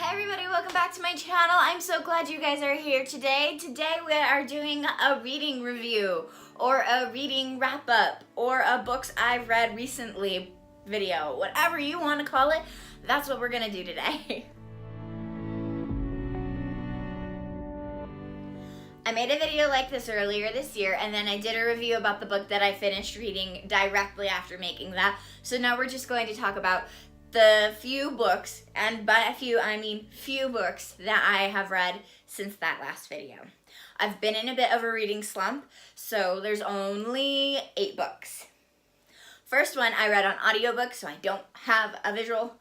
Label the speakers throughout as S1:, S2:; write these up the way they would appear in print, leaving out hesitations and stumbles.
S1: Hi everybody, welcome back to my channel. I'm so glad you guys are here today. Today we are doing a reading review or a reading wrap up or a books I've read recently video. Whatever you want to call it, that's what we're gonna do today. I made a video like this earlier this year, and then I did a review about the book that I finished reading directly after making that. So now we're just going to talk about the few books, and by a few I mean few books, that I have read since that last video. I've been in a bit of a reading slump, so there's only 8 books. First one I read on audiobook, so I don't have a visual.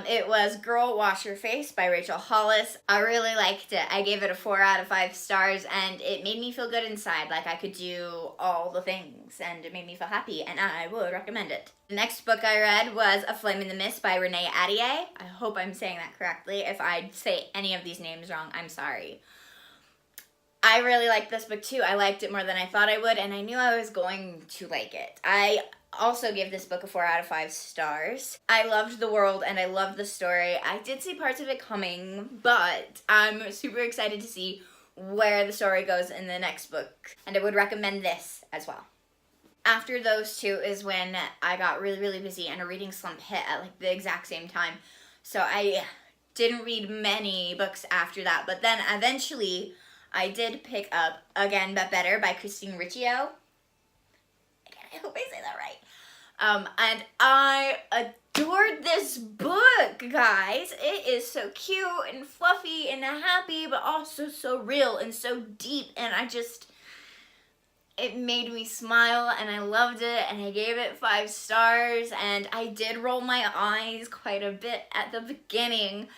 S1: It was Girl Wash Your Face by Rachel Hollis. I really liked it. I gave it a 4 out of 5 stars, and it made me feel good inside, like I could do all the things, and it made me feel happy, and I would recommend it. The next book I read was A Flame in the Mist by Renee Ahdieh. I hope I'm saying that correctly. If I say any of these names wrong, I'm sorry. I really liked this book too. I liked it more than I thought I would, and I knew I was going to like it. I also give this book a 4 out of 5 stars. I loved the world and I loved the story. I did see parts of it coming, but I'm super excited to see where the story goes in the next book, and I would recommend this as well. After those two is when I got really busy and a reading slump hit at like the exact same time. So I didn't read many books after that, but then eventually I did pick up Again But Better by Christine Riccio. Again, I hope I say that right. And I adored this book, guys. It is so cute and fluffy and happy, but also so real and so deep, and it made me smile, and I loved it, and I gave it 5 stars, and I did roll my eyes quite a bit at the beginning,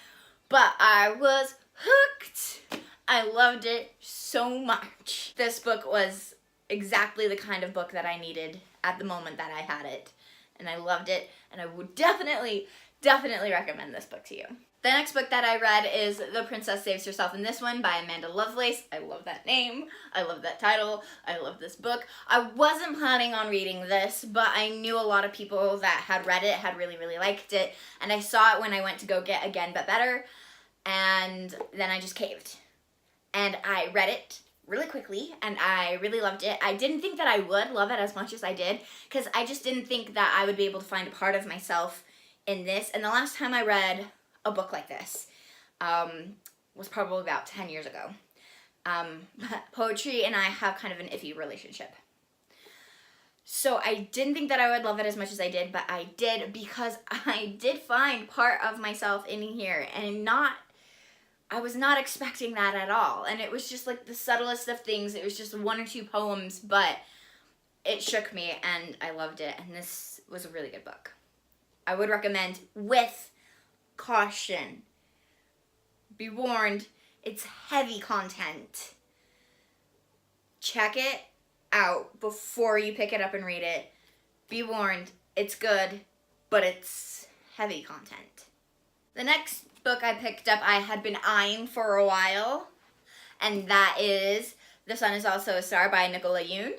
S1: but I was hooked. I loved it so much. This book was exactly the kind of book that I needed at the moment that I had it, and I loved it, and I would definitely recommend this book to you. The next book that I read is The Princess Saves Herself in This One by Amanda Lovelace. I love that name. I love that title. I love this book. I wasn't planning on reading this, but I knew a lot of people that had read it, had really liked it, and I saw it when I went to go get Again But Better, and then I just caved. And I read it really quickly, and I really loved it. I didn't think that I would love it as much as I did, because I just didn't think that I would be able to find a part of myself in this. And the last time I read a book like this was probably about 10 years ago. Poetry and I have kind of an iffy relationship. So I didn't think that I would love it as much as I did, but I did, because I did find part of myself in here, and I was not expecting that at all. And it was just like the subtlest of things. It was just 1 or 2 poems, but it shook me, and I loved it. And this was a really good book. I would recommend with caution. Be warned, it's heavy content. Check it out before you pick it up and read it. Be warned, it's good, but it's heavy content. The next book I picked up I had been eyeing for a while, and that is The Sun Is Also a Star by Nicola Yoon.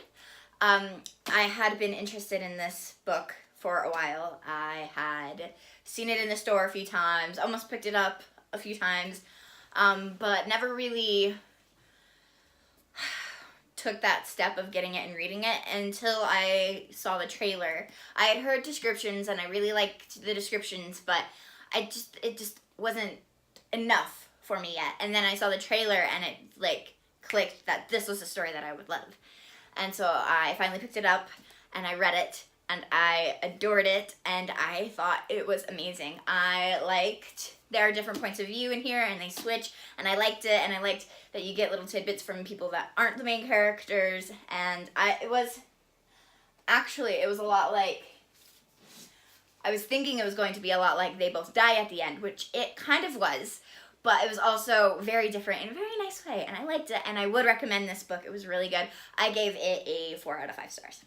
S1: I had been interested in this book for a while. I had seen it in the store a few times, almost picked it up a few times, but never really took that step of getting it and reading it until I saw the trailer. I had heard descriptions, and I really liked the descriptions, but it just wasn't enough for me yet. And then I saw the trailer, and it like clicked that this was a story that I would love. And so I finally picked it up, and I read it, and I adored it, and I thought it was amazing. There are different points of view in here, and they switch, and I liked it, and I liked that you get little tidbits from people that aren't the main characters, and it was a lot like, I was thinking it was going to be a lot like They Both Die at the End, which it kind of was, but it was also very different in a very nice way, and I liked it, and I would recommend this book. It was really good. I gave it a 4 out of 5 stars.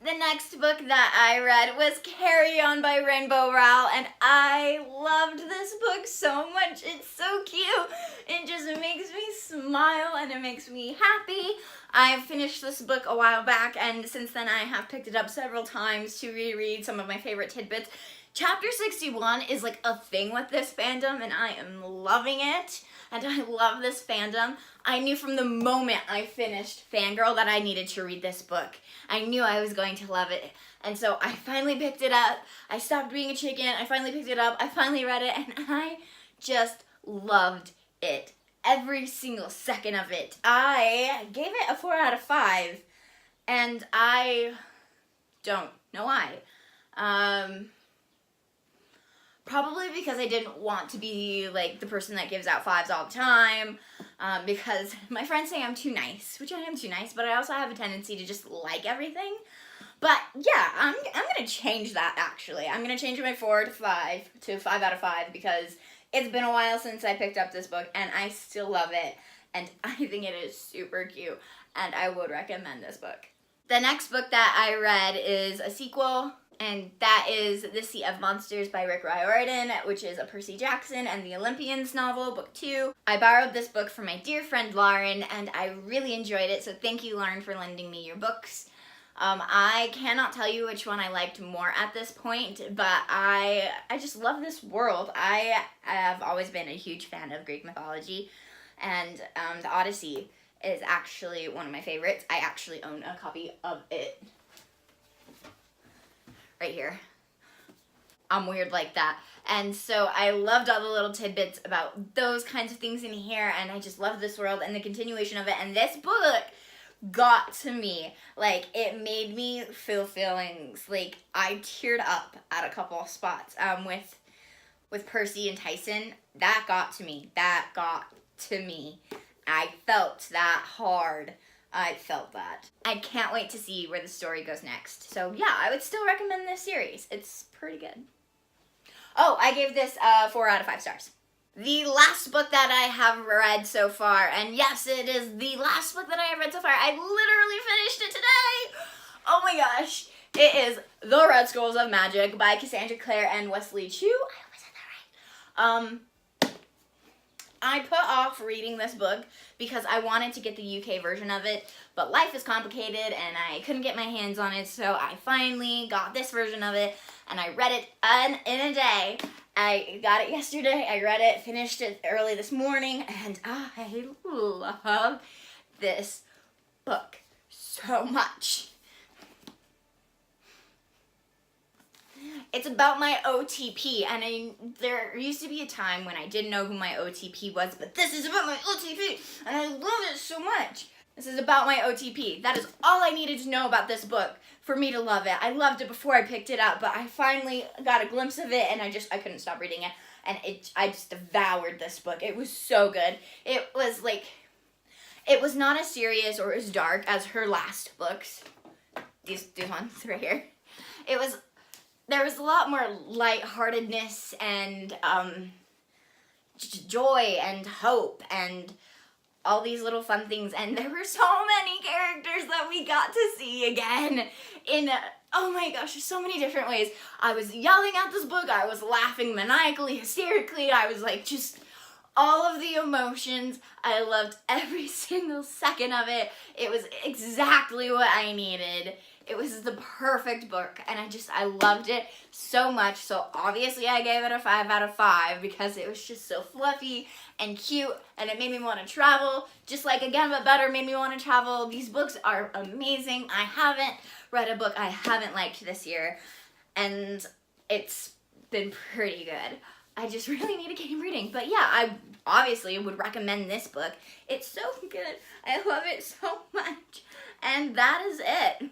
S1: The next book that I read was Carry On by Rainbow Rowell, and I loved this book so much. It's so cute. It just makes me smile, and it makes me happy. I finished this book a while back, and since then I have picked it up several times to reread some of my favorite tidbits. Chapter 61 is like a thing with this fandom, and I am loving it, and I love this fandom. I knew from the moment I finished Fangirl that I needed to read this book. I knew I was going to love it, and so I finally picked it up. I stopped being a chicken, I finally picked it up, I finally read it, and I just loved it. Every single second of it. I gave it a 4 out of 5, and I don't know why. Probably because I didn't want to be like the person that gives out 5s all the time, because my friends say I'm too nice, which I am too nice, but I also have a tendency to just like everything. But yeah, I'm gonna change that actually. I'm gonna change my 4 to 5 to 5 out of 5 because it's been a while since I picked up this book and I still love it, and I think it is super cute, and I would recommend this book. The next book that I read is a sequel, and that is The Sea of Monsters by Rick Riordan, which is a Percy Jackson and the Olympians novel, book 2. I borrowed this book from my dear friend Lauren, and I really enjoyed it, so thank you, Lauren, for lending me your books. I cannot tell you which one I liked more at this point, but I just love this world. I have always been a huge fan of Greek mythology, and the Odyssey is actually one of my favorites. I actually own a copy of it right here. I'm weird like that. And so I loved all the little tidbits about those kinds of things in here, and I just love this world and the continuation of it. And this book got to me. Like, it made me feel feelings. Like, I teared up at a couple of spots with Percy and Tyson. That got to me. That got to me. I felt that hard. I felt that. I can't wait to see where the story goes next. So yeah, I would still recommend this series. It's pretty good. Oh, I gave this 4 out of 5 stars. The last book that I have read so far, and yes, it is the last book that I have read so far. I literally finished it today. Oh my gosh. It is The Red Scrolls of Magic by Cassandra Clare and Wesley Chu. I hope I said that right. I put off reading this book because I wanted to get the UK version of it, but life is complicated and I couldn't get my hands on it, so I finally got this version of it, and I read it in a day. I got it yesterday, I read it, finished it early this morning, and I love this book so much. It's about my OTP, and there used to be a time when I didn't know who my OTP was, but this is about my OTP, and I love it so much. This is about my OTP. That is all I needed to know about this book for me to love it. I loved it before I picked it up, but I finally got a glimpse of it, and I couldn't stop reading it, and I just devoured this book. It was so good. It was not as serious or as dark as her last books. These ones right here. There was a lot more lightheartedness and joy and hope and all these little fun things, and there were so many characters that we got to see again in, oh my gosh, so many different ways. I was yelling at this book, I was laughing maniacally, hysterically, I was like just all of the emotions. I loved every single second of it. It was exactly what I needed. It was the perfect book, and I loved it so much. So obviously I gave it a 5 out of 5 because it was just so fluffy and cute, and it made me want to travel. Just like Again But Better made me want to travel. These books are amazing. I haven't read a book I haven't liked this year, and it's been pretty good. I just really need to keep reading. But yeah, I obviously would recommend this book. It's so good. I love it so much. And that is it.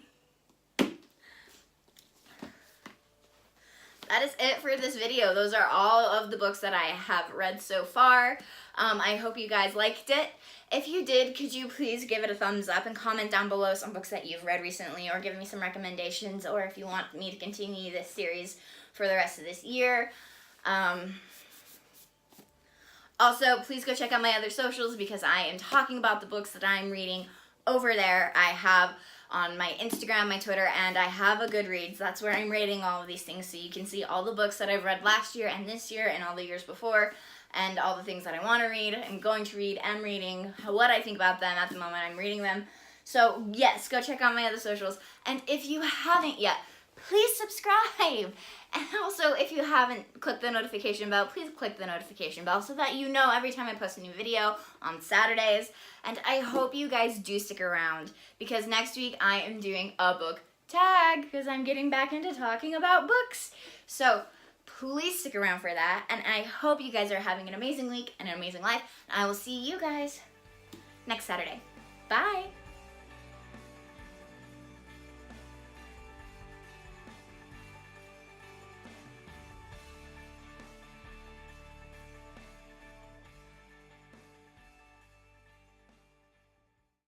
S1: That is it for this video. Those are all of the books that I have read so far. I hope you guys liked it. If you did, could you please give it a thumbs up and comment down below some books that you've read recently, or give me some recommendations, or if you want me to continue this series for the rest of this year. Also, please go check out my other socials because I am talking about the books that I'm reading over there. I have on my Instagram, my Twitter, and I have a Goodreads. That's where I'm rating all of these things, so you can see all the books that I've read last year and this year and all the years before, and all the things that I want to read, I'm going to read, and reading, what I think about them at the moment I'm reading them. So yes, go check out my other socials. And if you haven't yet, please subscribe. And also, if you haven't clicked the notification bell, please click the notification bell so that you know every time I post a new video on Saturdays. And I hope you guys do stick around, because next week I am doing a book tag, because I'm getting back into talking about books. So please stick around for that. And I hope you guys are having an amazing week and an amazing life. And I will see you guys next Saturday. Bye.